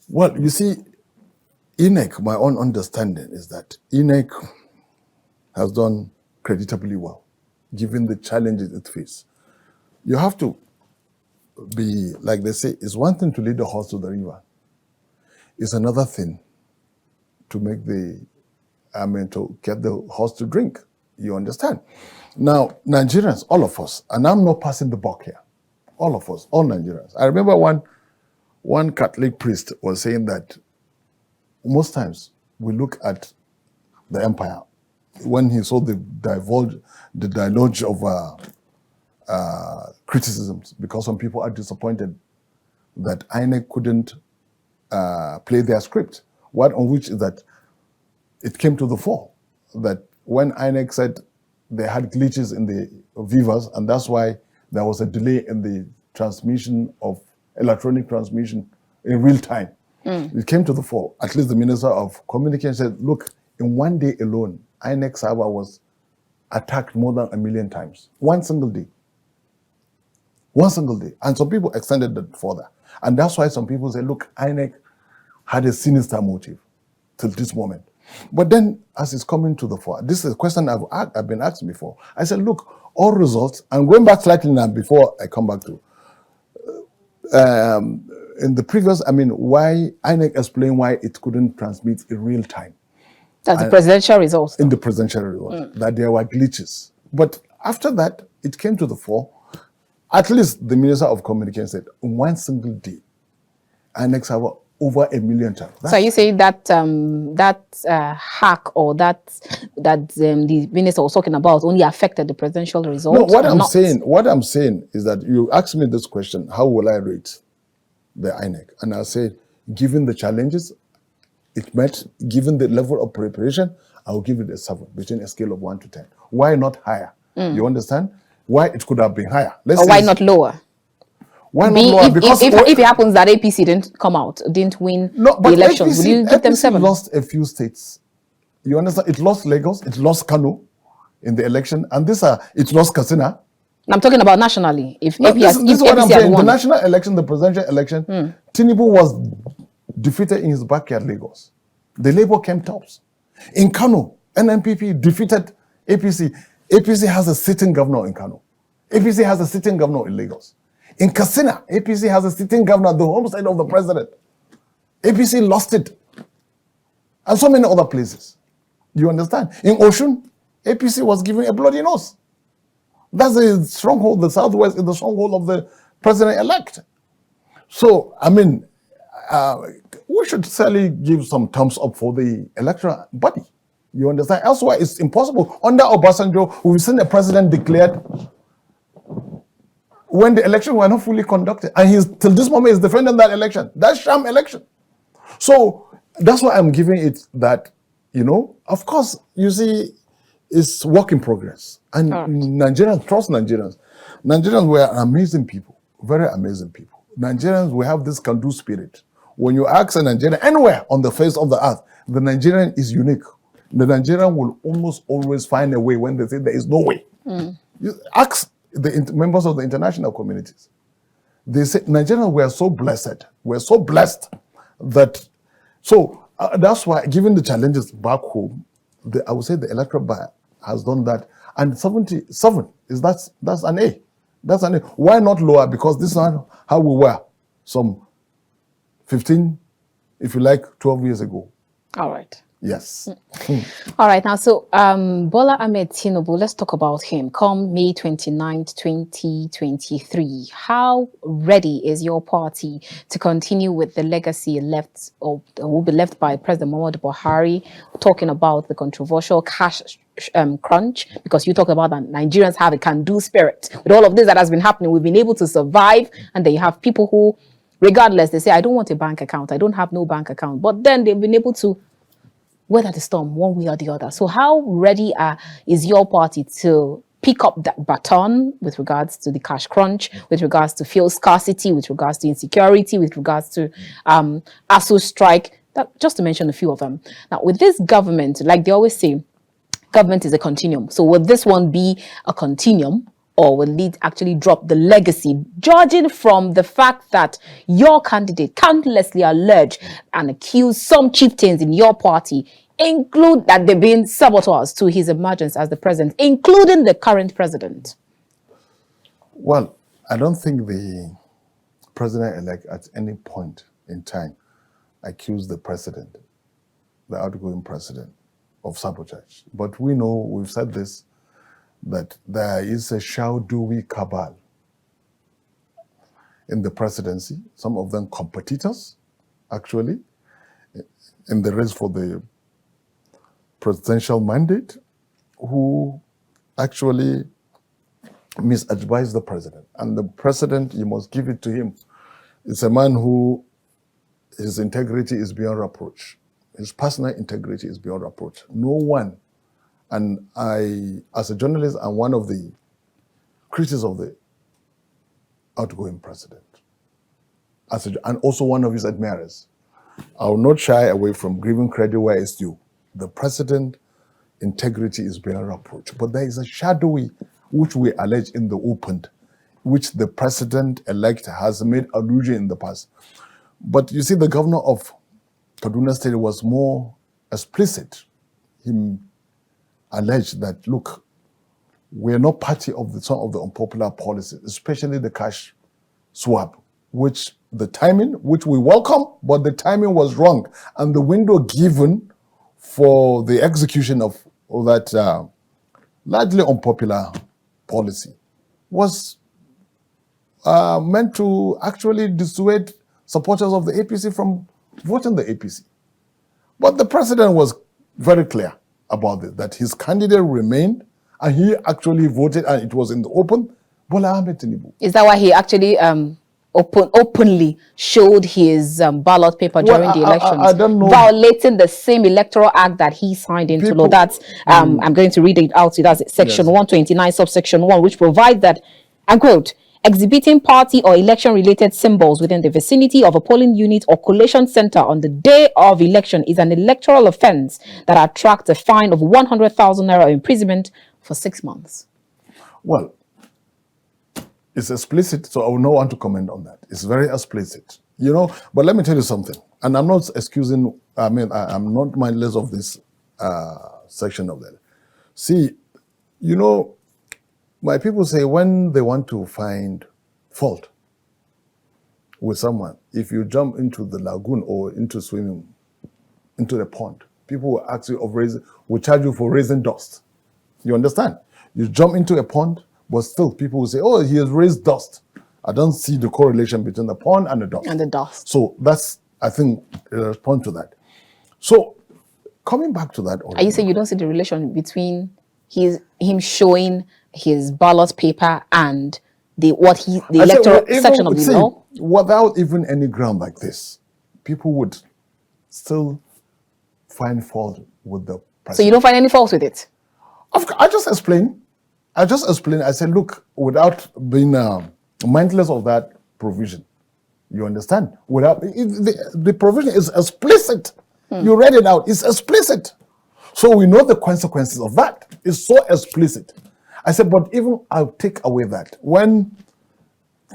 Well, you see, INEC, my own understanding is that INEC has done creditably well, given the challenges it faces. You have to be, like they say, it's one thing to lead the horse to the river. It's another thing to make to get the horse to drink. You understand? Now, Nigerians, all of us, and I'm not passing the buck here, all of us, all Nigerians. I remember one Catholic priest was saying that most times we look at the empire when he saw the divulge of criticisms, because some people are disappointed that INEC couldn't play their script. One of which is that it came to the fore that when INEC said they had glitches in the Vivas, and that's why there was a delay in the transmission of electronic transmission in real time. It came to the fore. At least the Minister of Communication said, look, in one day alone, INEC server was attacked more than 1 million times. One single day. One single day. And some people extended that further. And that's why some people say, look, INEC had a sinister motive till this moment. But then, as it's coming to the fore, this is a question I've been asked before. I said, look, all results, I'm going back slightly now before I come back to, in the previous, why INEC explained why it couldn't transmit in real time. That's the presidential results. In the presidential results, that there were glitches. But after that, it came to the fore. At least the Minister of Communication said, in one single day, INEC have over 1 million times. So you say that hack or that the minister was talking about only affected the presidential results? No, what I'm saying is that you asked me this question, how will I rate the INEC? And I say, given the challenges it met, given the level of preparation, I will give it a 7, between a scale of 1 to 10. Why not higher? You understand? Why it could have been higher? Or why not lower? Why not lower? Because if it happens that APC didn't win the elections, will you give them 7? Lost a few states. You understand? It lost Lagos, it lost Kano in the election, and it lost Katsina. I'm talking about nationally. If No, APC, this is what I'm saying. won. The national election, the presidential election, Tinubu was defeated in his backyard, Lagos. The Labour came tops. In Kano, NNPP defeated APC. APC has a sitting governor in Kano. APC has a sitting governor in Lagos. In Katsina, APC has a sitting governor at the homestead of the president. APC lost it. And so many other places. You understand? In Oshun, APC was given a bloody nose. That's the stronghold, the Southwest is the stronghold of the president-elect. So, we should certainly give some thumbs up for the electoral body. You understand? Elsewhere, it's impossible. Under Obasanjo, we've seen the president declared when the election were not fully conducted. And till this moment, he's defending that election. That sham election. So that's why I'm giving it that, of course, you see, it's work in progress. And Nigerians, trust Nigerians. Nigerians were amazing people, very amazing people. Nigerians, we have this can-do spirit. When you ask a Nigerian anywhere on the face of the earth, the Nigerian is unique. The Nigerian will almost always find a way when they say there is no way. You ask the members of the international communities. They say Nigerians were so blessed. We're so blessed that, that's why, given the challenges back home, I would say the electoral bar has done that. And 77 is that's an A. That's an A. Why not lower? Because this is how we were some 15, if you like, 12 years ago. All right. Yes. All right. Now, so Bola Ahmed Tinubu, let's talk about him. Come May 29th, 2023, how ready is your party to continue with the legacy left or will be left by President Muhammadu Buhari, talking about the controversial cash crunch? Because you talk about that Nigerians have a can-do spirit. With all of this that has been happening, we've been able to survive, and then you have people who, regardless, they say, I don't want a bank account. I don't have no bank account. But then they've been able to weather the storm one way or the other. So how ready is your party to pick up that baton with regards to the cash crunch, with regards to fuel scarcity, with regards to insecurity, with regards to ASU strike, just to mention a few of them. Now, with this government, like they always say, government is a continuum. So will this one be a continuum, or will it actually drop the legacy, judging from the fact that your candidate countlessly alleged and accused some chieftains in your party, include that they've been saboteurs to his emergence as the president, including the current president? Well, I don't think the president-elect at any point in time accused the president, the outgoing president, of sabotage. But we know, we've said this, that there is a shall-do-we cabal in the presidency, some of them competitors, actually, in the race for the presidential mandate, who actually misadvised the president. And the president, you must give it to him, is a man who his integrity is beyond reproach. His personal integrity is beyond reproach. No one. And I, as a journalist, I'm one of the critics of the outgoing president, and also one of his admirers. I will not shy away from giving credit where it's due. The president's integrity is beyond reproach. But there is a shadowy, which we allege in the open, which the president-elect has made allusion in the past. But you see, the governor of Kaduna State was more explicit. He alleged that, look, we're not party of some of the unpopular policies, especially the cash swap, which the timing, which we welcome, but the timing was wrong. And the window given for the execution of that largely unpopular policy was meant to actually dissuade supporters of the APC from voting the APC. But the president was very clear about it, that his candidate remained, and he actually voted, and it was in the open, Bola Ahmed Tinubu. Is that why he actually openly showed his ballot paper during the elections, I don't know, violating the same electoral act that he signed into law? That's, I'm going to read it out to you. That's section 129, subsection 1, which provides that, I quote, exhibiting party or election-related symbols within the vicinity of a polling unit or collation center on the day of election is an electoral offense that attracts a fine of 100,000 naira imprisonment for 6 months. Well, it's explicit, so I will not want to comment on that. It's very explicit, you know. But let me tell you something, and I'm not excusing, I'm not mindless of this section of that. See, you know, my people say when they want to find fault with someone, if you jump into the lagoon or into swimming, into the pond, people will ask you will charge you for raising dust. You understand? You jump into a pond, but still people will say, oh, he has raised dust. I don't see the correlation between the pond and the dust. And the dust. So that's, I think, a response to that. So coming back to that. Are you saying you don't see the relation between him showing his ballot paper and the electoral section of the law? Without even any ground like this, people would still find fault with the president. So you don't find any fault with it? I just explained. I said, look, without being mindless of that provision, you understand? Without the provision is explicit. You read it out. It's explicit. So we know the consequences of that. It's so explicit. I said, but even I'll take away that. When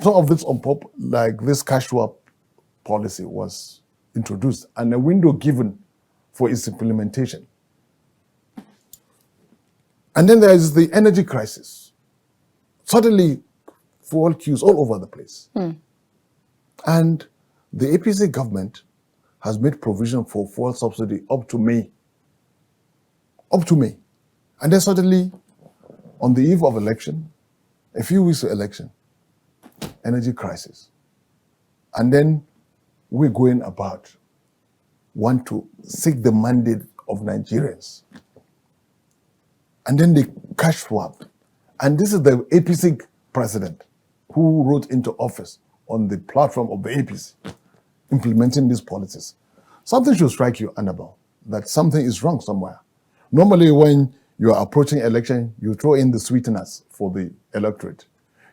some of this like this cash swap policy was introduced and a window given for its implementation, And then there is the energy crisis. Suddenly, fuel queues all over the place. And the APC government has made provision for fuel subsidy up to May. Up to May. And then suddenly, on the eve of election, a few weeks to election, energy crisis. And then we're going about want to seek the mandate of Nigerians. And then they cash swap. And this is the APC president who wrote into office on the platform of the APC, implementing these policies. Something should strike you, Annabel, that something is wrong somewhere. Normally, when you are approaching election, you throw in the sweeteners for the electorate.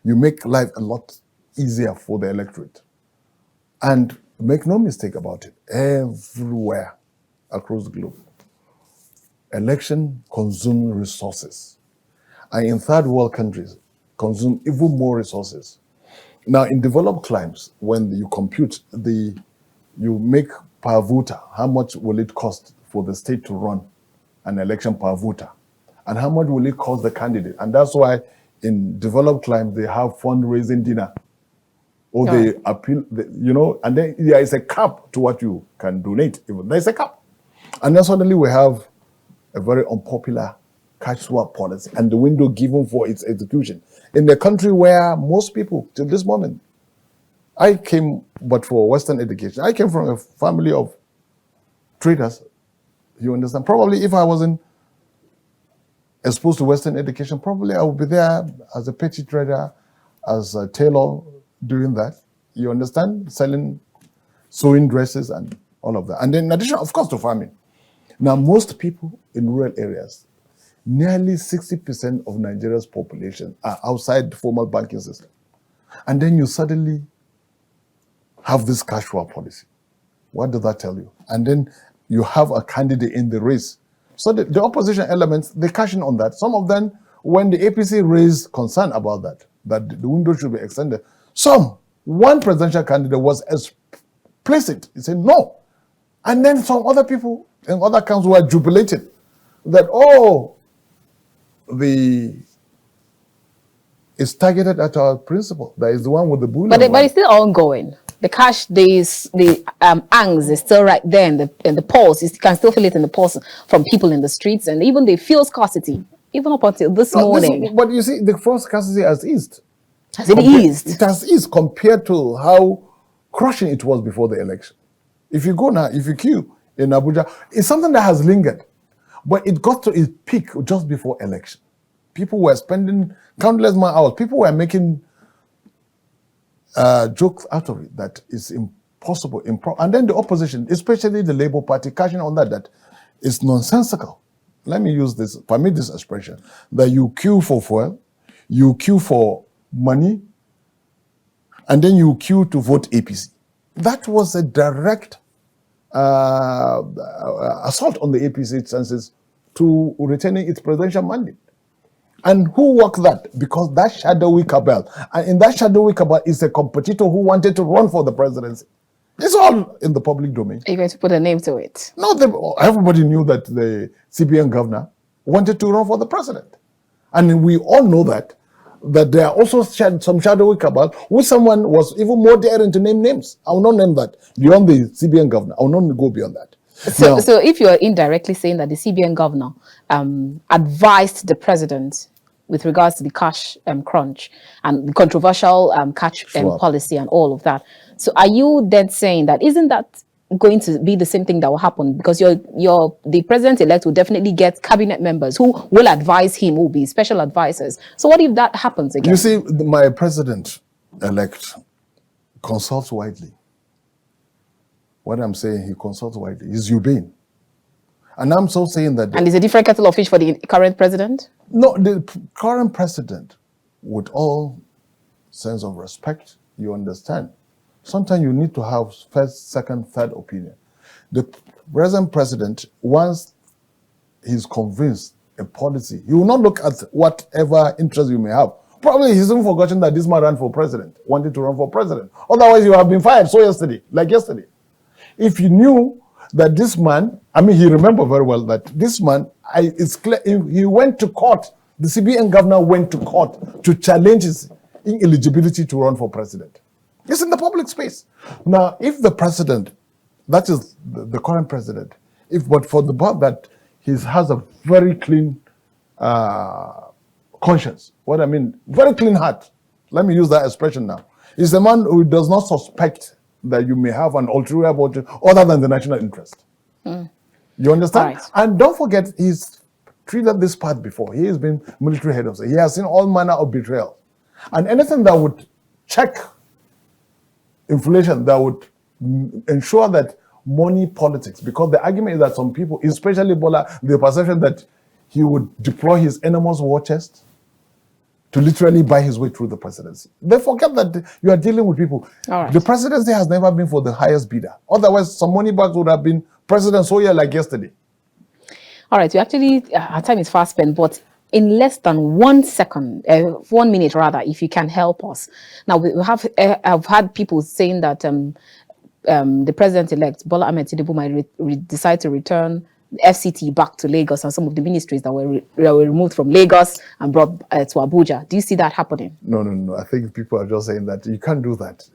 You make life a lot easier for the electorate. And make no mistake about it, everywhere across the globe, election consumes resources. And in third world countries, consume even more resources. Now, in developed climes, when you compute you make per voter, how much will it cost for the state to run an election per voter? And how much will it cost the candidate? And that's why in developed climes, they have fundraising dinner. Or they appeal, and then there is a cap to what you can donate. There's a cap. And then suddenly we have a very unpopular cash swap policy and the window given for its execution. In the country where most people, till this moment, I came, but for Western education, I came from a family of traders, you understand? Probably if I wasn't exposed to Western education, probably I would be there as a petty trader, as a tailor, doing that, you understand? Selling, sewing dresses and all of that. And then in addition, of course, to farming. Now, most people in rural areas, nearly 60% of Nigeria's population are outside the formal banking system. And then you suddenly have this cash flow policy. What does that tell you? And then you have a candidate in the race. So the opposition elements, they cash in on that. Some of them, when the APC raised concern about that the window should be extended, one presidential candidate was explicit. He said no. And then some other people in other camps were jubilating that, it's targeted at our principal. That is the one with the bullion. But it's still ongoing. The cash days, the angst is still right there in the pulse. You can still feel it in the pulse from people in the streets, and even they feel scarcity, even up until this morning. But you see, the first scarcity has eased. Has it eased? It has eased compared to how crushing it was before the election. If you go now, if you queue in Abuja, it's something that has lingered, but it got to its peak just before election. People were spending countless more hours. People were making jokes out of it that is impossible. And then the opposition, especially the Labour Party, cashing on that is nonsensical. Let me permit this expression, that you queue for fuel, you queue for money, and then you queue to vote APC. That was a direct assault on the APC chances to retaining its presidential mandate. And who worked that? Because that shadowy cabal. And in that shadowy cabal is a competitor who wanted to run for the presidency. It's all in the public domain. Are you going to put a name to it? No, everybody knew that the CBN governor wanted to run for the president. And we all know that there are also some shadowy cabal, which someone was even more daring to name names. I will not name that beyond the CBN governor. I will not go beyond that. So if you are indirectly saying that the CBN governor advised the president with regards to the cash crunch and the controversial cash policy and all of that, so are you then saying that isn't that going to be the same thing that will happen? Because the president-elect will definitely get cabinet members who will advise him, who will be special advisors. So what if that happens again? You see, my president-elect consults widely. What I'm saying, he consults widely. He's urbane. And I'm so saying that... And is a different kettle of fish for the current president? No, the current president, with all sense of respect, you understand, sometimes you need to have first, second, third opinion. The present president, once he's convinced a policy, he will not look at whatever interest you may have. Probably he's even forgotten that this man ran for president, wanted to run for president. Otherwise, you have been fired like yesterday. If you knew that this man, he remembered very well that this man It's clear he went to court. The CBN governor went to court to challenge his ineligibility to run for president. It's in the public space. Now, if the president, that is the current president, but for the part that he has a very clean conscience, what I mean, very clean heart. Let me use that expression now. He's a man who does not suspect that you may have an ulterior motive other than the national interest. You understand? Right. And don't forget, he's treated this part before. He has been military head of state. He has seen all manner of betrayal. And anything that would check inflation, that would ensure that money politics, because the argument is that some people, especially Bola, the perception that he would deploy his enormous war chest to literally buy his way through the presidency. They forget that you are dealing with people. All right. The presidency has never been for the highest bidder. Otherwise, some money bags would have been President Soya like yesterday. All right, we actually, our time is fast spent, but in less than 1 second, 1 minute rather, if you can help us. Now, we have, I've had people saying that the president-elect, Bola Ahmed Tinubu, might decide to return FCT back to Lagos and some of the ministries that were removed from Lagos and brought to Abuja. Do you see that happening? No. I think people are just saying that you can't do that.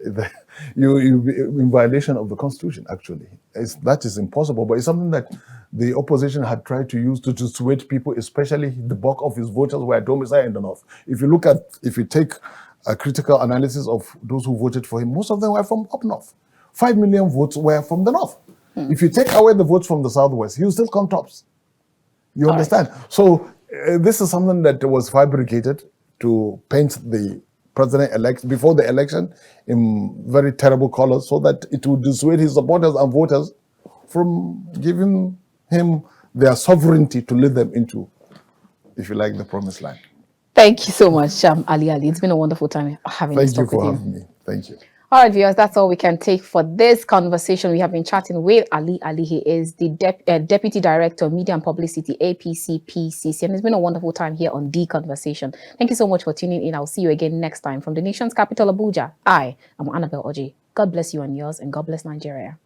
You'll be in violation of the Constitution, actually. That is impossible, but it's something that the opposition had tried to use to dissuade people, especially the bulk of his voters were domiciled in the north. If you take a critical analysis of those who voted for him, most of them were from up north. 5 million votes were from the north. If you take away the votes from the southwest, he'll still come tops. You understand? Right. So this is something that was fabricated to paint the president-elect before the election in very terrible colors so that it would dissuade his supporters and voters from giving him their sovereignty to lead them into, if you like, the promised land. Thank you so much, Ali. It's been a wonderful time having this talk with you. Thank you for having me. Thank you. All right, viewers, that's all we can take for this conversation. We have been chatting with Ali. He is the Deputy Director of Media and Publicity, APC PCC, and it's been a wonderful time here on The Conversation. Thank you so much for tuning in. I'll see you again next time from the nation's capital, Abuja. I am Annabel Orji. God bless you and yours, and God bless Nigeria.